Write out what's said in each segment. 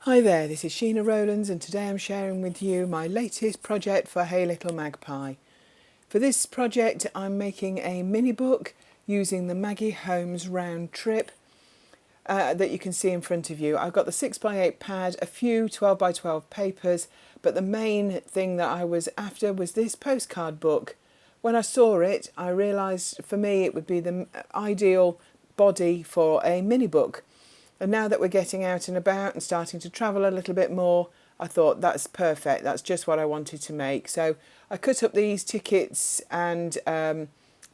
Hi there, this is Sheena Rowlands and today I'm sharing with you my latest project for Hey Little Magpie. For this project I'm making a mini book using the Maggie Holmes round trip that you can see in front of you. I've got the 6x8 pad, a few 12x12 papers, but the main thing that I was after was this postcard book. When I saw it, I realised for me it would be the ideal body for a mini book. And now that we're getting out and about and starting to travel a little bit more, I thought that's perfect. That's just what I wanted to make. So I cut up these tickets and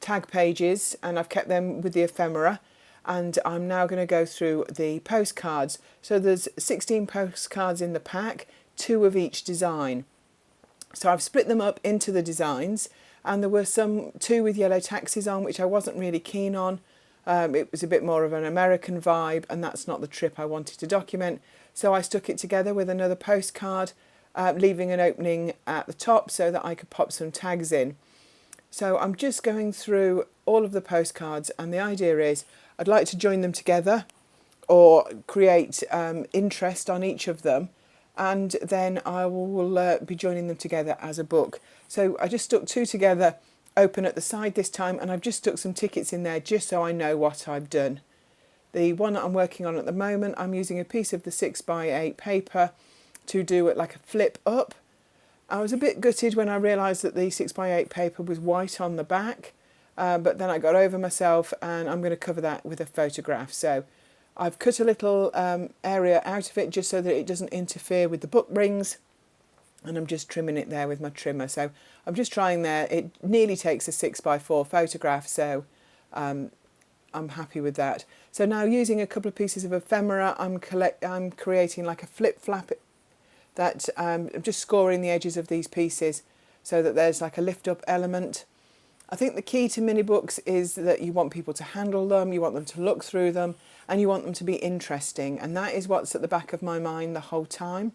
tag pages and I've kept them with the ephemera. And I'm now going to go through the postcards. So there's 16 postcards in the pack, 2 of each design. So I've split them up into the designs, and there were 2 with yellow taxis on, which I wasn't really keen on. It was a bit more of an American vibe, and that's not the trip I wanted to document. So I stuck it together with another postcard, leaving an opening at the top so that I could pop some tags in. So I'm just going through all of the postcards, and the idea is I'd like to join them together or create interest on each of them, and then I will be joining them together as a book. So I just stuck 2 together, open at the side this time, and I've just stuck some tickets in there just so I know what I've done. The one that I'm working on at the moment, I'm using a piece of the 6x8 paper to do it like a flip up. I was a bit gutted when I realised that the 6x8 paper was white on the back, but then I got over myself and I'm going to cover that with a photograph. So I've cut a little area out of it just so that it doesn't interfere with the book rings, and I'm just trimming it there with my trimmer. So I'm just trying there. It nearly takes a 6x4 photograph, so I'm happy with that. So now using a couple of pieces of ephemera, I'm creating like a flip flap that I'm just scoring the edges of these pieces so that there's like a lift up element. I think the key to mini books is that you want people to handle them, you want them to look through them, and you want them to be interesting, and that is what's at the back of my mind the whole time.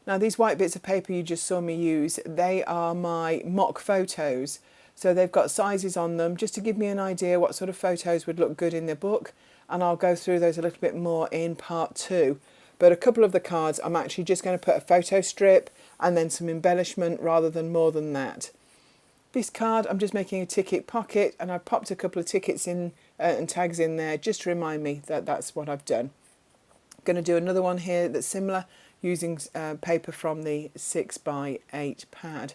Now these white bits of paper you just saw me use, they are my mock photos. So they've got sizes on them just to give me an idea what sort of photos would look good in the book, and I'll go through those a little bit more in part 2. But a couple of the cards I'm actually just going to put a photo strip and then some embellishment rather than more than that. This card I'm just making a ticket pocket, and I've popped a couple of tickets in and tags in there just to remind me that that's what I've done. I'm going to do another one here that's similar, using paper from the 6x8 pad.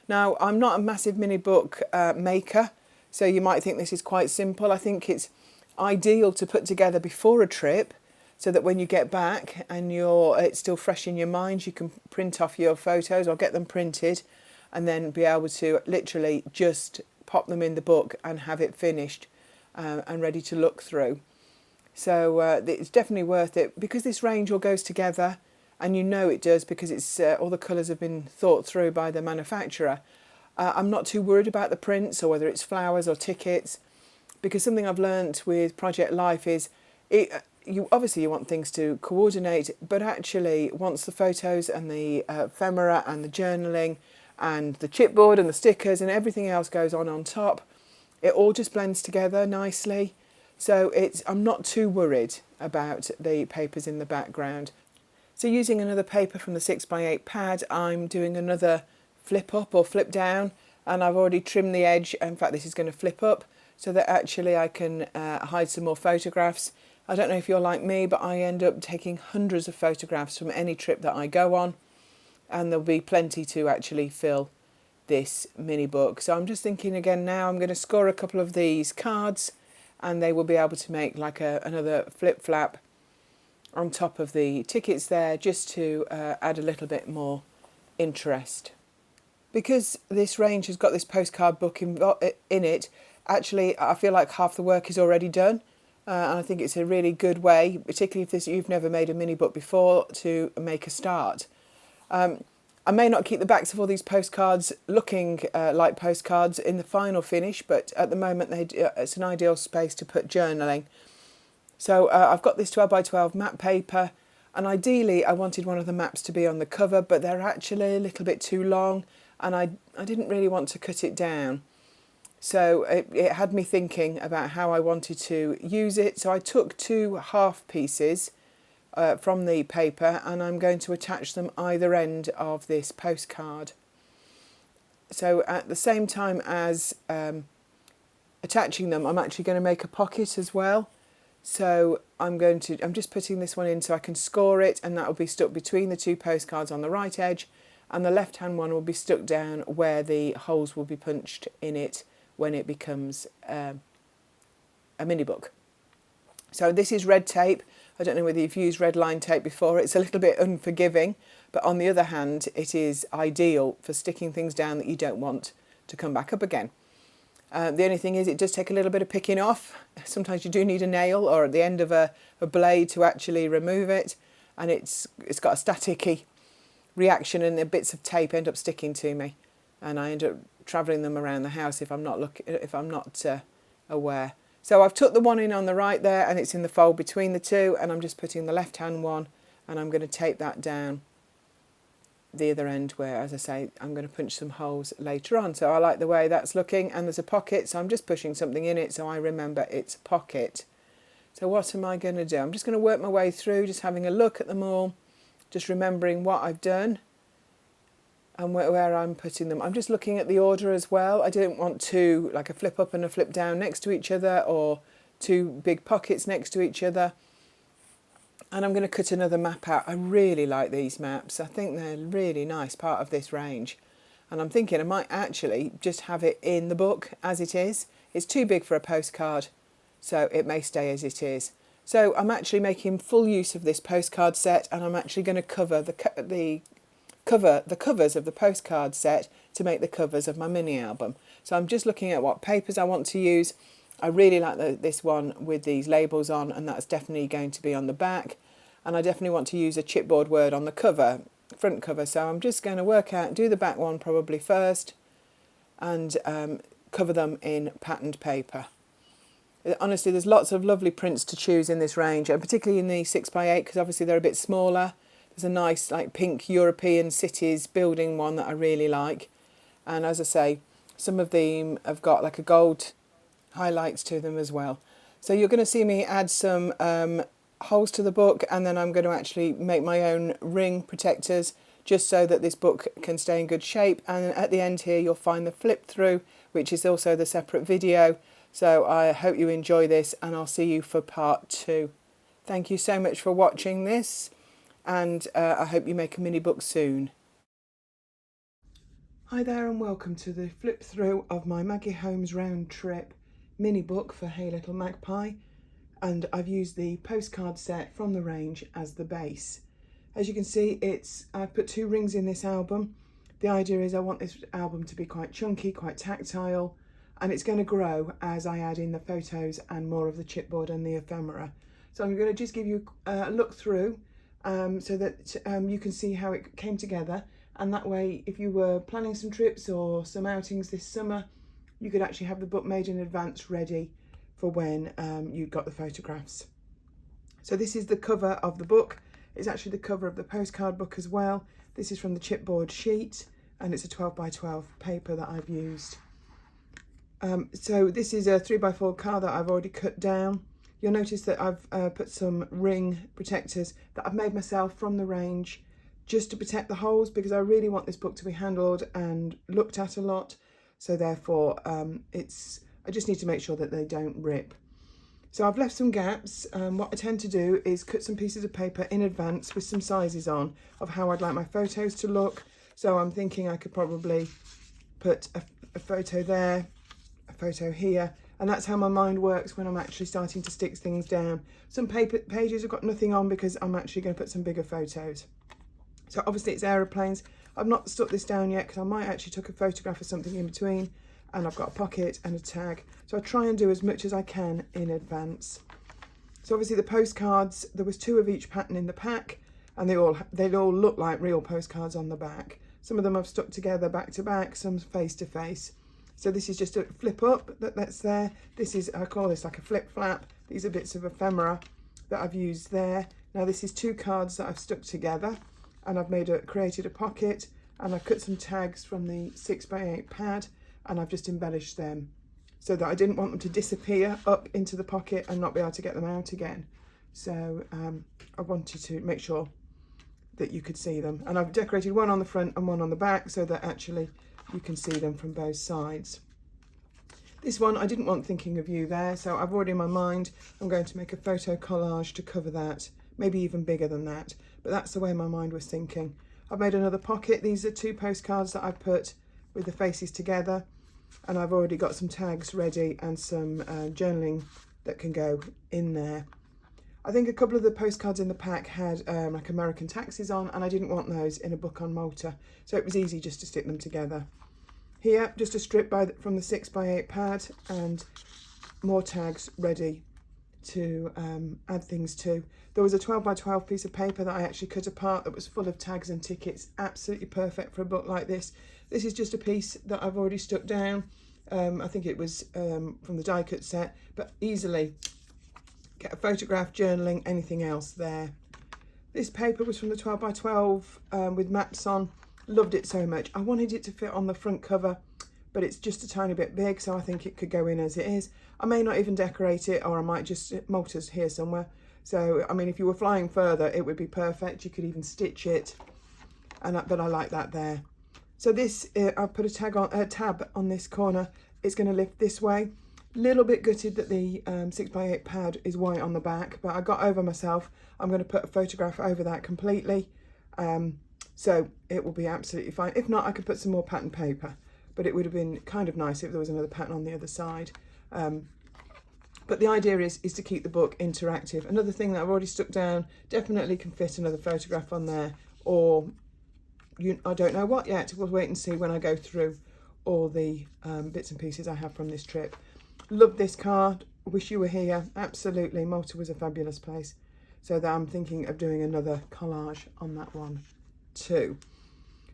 Now I'm not a massive mini book maker, so you might think this is quite simple. I think it's ideal to put together before a trip so that when you get back and it's still fresh in your mind, you can print off your photos or get them printed and then be able to literally just pop them in the book and have it finished and ready to look through. So it's definitely worth it because this range all goes together, and you know it does because it's all the colours have been thought through by the manufacturer. I'm not too worried about the prints or whether it's flowers or tickets, because something I've learnt with Project Life is you want things to coordinate, but actually once the photos and the ephemera and the journaling and the chipboard and the stickers and everything else goes on top, it all just blends together nicely. So I'm not too worried about the papers in the background. So using another paper from the 6x8 pad, I'm doing another flip up or flip down, and I've already trimmed the edge. In fact, this is going to flip up so that actually I can hide some more photographs. I don't know if you're like me, but I end up taking hundreds of photographs from any trip that I go on, and there'll be plenty to actually fill this mini book. So I'm just thinking again now, I'm going to score a couple of these cards and they will be able to make like another flip flap on top of the tickets there, just to add a little bit more interest. Because this range has got this postcard book in it, actually I feel like half the work is already done, and I think it's a really good way, particularly if you've never made a mini book before, to make a start. I may not keep the backs of all these postcards looking like postcards in the final finish, but at the moment it's an ideal space to put journaling. So I've got this 12x12 map paper, and ideally I wanted one of the maps to be on the cover, but they're actually a little bit too long, and I didn't really want to cut it down. So it had me thinking about how I wanted to use it. So I took 2 half pieces from the paper, and I'm going to attach them either end of this postcard. So at the same time as attaching them, I'm actually going to make a pocket as well. So I'm just putting this one in so I can score it, and that will be stuck between the two postcards on the right edge, and the left hand one will be stuck down where the holes will be punched in it when it becomes a mini book. So this is red tape. I don't know whether you've used red line tape before. It's a little bit unforgiving, but on the other hand, it is ideal for sticking things down that you don't want to come back up again. The only thing is it does take a little bit of picking off. Sometimes you do need a nail or at the end of a blade to actually remove it, and it's got a staticky reaction, and the bits of tape end up sticking to me, and I end up travelling them around the house if I'm not aware. So I've tucked the one in on the right there, and it's in the fold between the two, and I'm just putting the left hand one, and I'm going to tape that down the other end where, as I say, I'm going to punch some holes later on. So I like the way that's looking, and there's a pocket, so I'm just pushing something in it so I remember it's a pocket. So what am I going to do? I'm just going to work my way through, just having a look at them all, just remembering what I've done and where I'm putting them. I'm just looking at the order as well. I didn't want two, like a flip up and a flip down next to each other, or two big pockets next to each other. And I'm going to cut another map out. I really like these maps. I think they're a really nice part of this range. And I'm thinking I might actually just have it in the book as it is. It's too big for a postcard, so it may stay as it is. So I'm actually making full use of this postcard set, and I'm actually going to cover the covers of the postcard set to make the covers of my mini album. So I'm just looking at what papers I want to use. I really like this one with these labels on, and that's definitely going to be on the back. And I definitely want to use a chipboard word on the cover, front cover. So I'm just going to do the back one probably first, and cover them in patterned paper. Honestly, there's lots of lovely prints to choose in this range, and particularly in the 6x8, because obviously they're a bit smaller. There's a nice like pink European cities building one that I really like. And as I say, some of them have got like a gold highlights to them as well. So you're going to see me add some holes to the book, and then I'm going to actually make my own ring protectors just so that this book can stay in good shape. And at the end here you'll find the flip through, which is also the separate video. So I hope you enjoy this, and I'll see you for part 2. Thank you so much for watching this, and I hope you make a mini book soon. Hi there, and welcome to the flip through of my Maggie Holmes round trip mini book for Hey Little Magpie, and I've used the postcard set from the range as the base. As you can see, I've put 2 rings in this album. The idea is I want this album to be quite chunky, quite tactile, and it's going to grow as I add in the photos and more of the chipboard and the ephemera. So I'm going to just give you a look through so that you can see how it came together, and that way if you were planning some trips or some outings this summer, you could actually have the book made in advance ready for when you got the photographs. So this is the cover of the book. It's actually the cover of the postcard book as well. This is from the chipboard sheet, and it's a 12x12 paper that I've used. So this is a 3x4 card that I've already cut down. You'll notice that I've put some ring protectors that I've made myself from the range just to protect the holes, because I really want this book to be handled and looked at a lot. So therefore I just need to make sure that they don't rip. So I've left some gaps. What I tend to do is cut some pieces of paper in advance with some sizes on of how I'd like my photos to look. So I'm thinking I could probably put a photo there, a photo here, and that's how my mind works when I'm actually starting to stick things down. Some pages have got nothing on because I'm actually going to put some bigger photos. So obviously it's aeroplanes. I've not stuck this down yet because I might actually took a photograph of something in between, and I've got a pocket and a tag. So I try and do as much as I can in advance. So obviously the postcards, there was 2 of each pattern in the pack, and they all look like real postcards on the back. Some of them I've stuck together back to back, some face to face. So this is just a flip up that's there. This is, I call this like a flip flap. These are bits of ephemera that I've used there. Now this is 2 cards that I've stuck together, and I've created a pocket, and I've cut some tags from the 6x8 pad, and I've just embellished them so that I didn't want them to disappear up into the pocket and not be able to get them out again. So I wanted to make sure that you could see them. And I've decorated one on the front and one on the back so that actually you can see them from both sides. This one, I didn't want thinking of you there, so I've already in my mind, I'm going to make a photo collage to cover that, maybe even bigger than that, but that's the way my mind was thinking. I've made another pocket. These are 2 postcards that I've put with the faces together, and I've already got some tags ready and some journaling that can go in there. I think a couple of the postcards in the pack had like American taxis on, and I didn't want those in a book on Malta, so it was easy just to stick them together. Here, just a strip from the 6x8 pad and more tags ready to add things to. There was a 12x12 piece of paper that I actually cut apart that was full of tags and tickets. Absolutely perfect for a book like this. This is just a piece that I've already stuck down. I think it was from the die cut set, but easily get a photograph, journaling, anything else there. This paper was from the 12x12 with maps on. Loved it so much. I wanted it to fit on the front cover, but it's just a tiny bit big, so I think it could go in as it is. I may not even decorate it, or I might just, Malta's here somewhere. So, I mean, if you were flying further, it would be perfect. You could even stitch it, but I like that there. So this, I've put a tab on this corner. It's going to lift this way. Little bit gutted that the 6x8 pad is white on the back, but I got over myself. I'm going to put a photograph over that completely. So it will be absolutely fine. If not, I could put some more pattern paper, but it would have been kind of nice if there was another pattern on the other side. But the idea is to keep the book interactive. Another thing that I've already stuck down, definitely can fit another photograph on there, or I don't know what yet. We'll wait and see when I go through all the bits and pieces I have from this trip. Love this card. Wish you were here. Absolutely. Malta was a fabulous place. So that I'm thinking of doing another collage on that one too.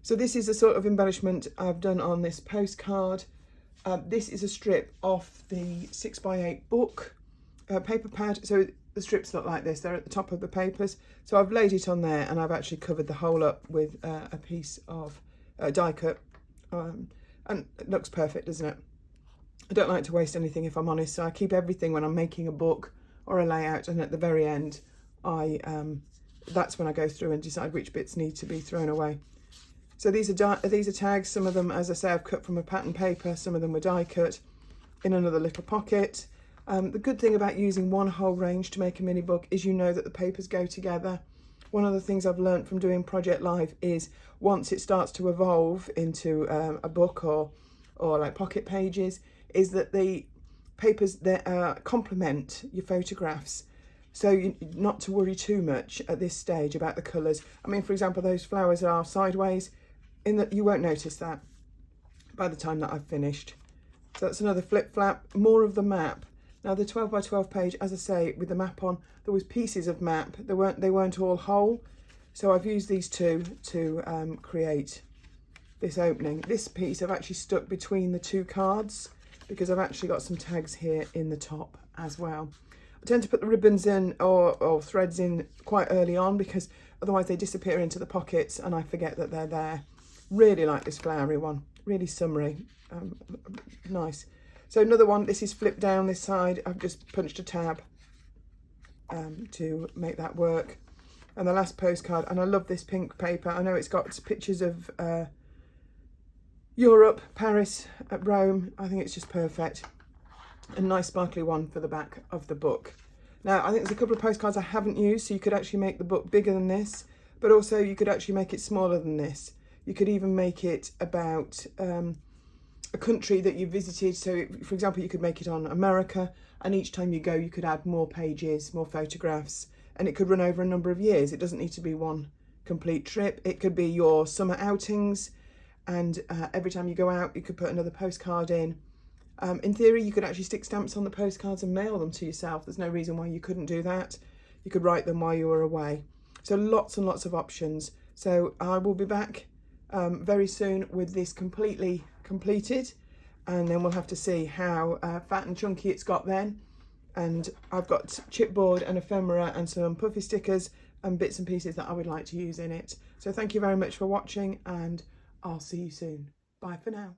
So this is a sort of embellishment I've done on this postcard. This is a strip off the 6x8 book paper pad. So the strips look like this. They're at the top of the papers. So I've laid it on there, and I've actually covered the whole up with a piece of die cut. And it looks perfect, doesn't it? I don't like to waste anything, if I'm honest. So I keep everything when I'm making a book or a layout, and at the very end, that's when I go through and decide which bits need to be thrown away. So these are tags. Some of them, as I say, I've cut from a pattern paper. Some of them were die cut in another little pocket. The good thing about using one whole range to make a mini book is you know that the papers go together. One of the things I've learned from doing Project Live is once it starts to evolve into a book or like pocket pages, is that the papers that complement your photographs. So not to worry too much at this stage about the colours. I mean, for example, those flowers are sideways, in that you won't notice that by the time that I've finished. So that's another flip flap, more of the map. Now the 12x12 page, as I say, with the map on, there was pieces of map. They weren't all whole. So I've used these two to create this opening. This piece I've actually stuck between the 2 cards because I've actually got some tags here in the top as well. I tend to put the ribbons in or threads in quite early on because otherwise they disappear into the pockets and I forget that they're there. Really like this flowery one, really summery, nice. So another one, this is flipped down this side. I've just punched a tab to make that work. And the last postcard, and I love this pink paper. I know it's got pictures of Europe, Paris, Rome. I think it's just perfect. A nice sparkly one for the back of the book. Now, I think there's a couple of postcards I haven't used, so you could actually make the book bigger than this, but also you could actually make it smaller than this. You could even make it about a country that you visited. So, for example, you could make it on America, and each time you go, you could add more pages, more photographs, and it could run over a number of years. It doesn't need to be one complete trip. It could be your summer outings, and every time you go out, you could put another postcard in. In theory, you could actually stick stamps on the postcards and mail them to yourself. There's no reason why you couldn't do that. You could write them while you were away. So lots and lots of options. So I will be back very soon with this completely completed, and then we'll have to see how fat and chunky it's got then. And I've got chipboard and ephemera and some puffy stickers and bits and pieces that I would like to use in it. So thank you very much for watching, and I'll see you soon. Bye for now.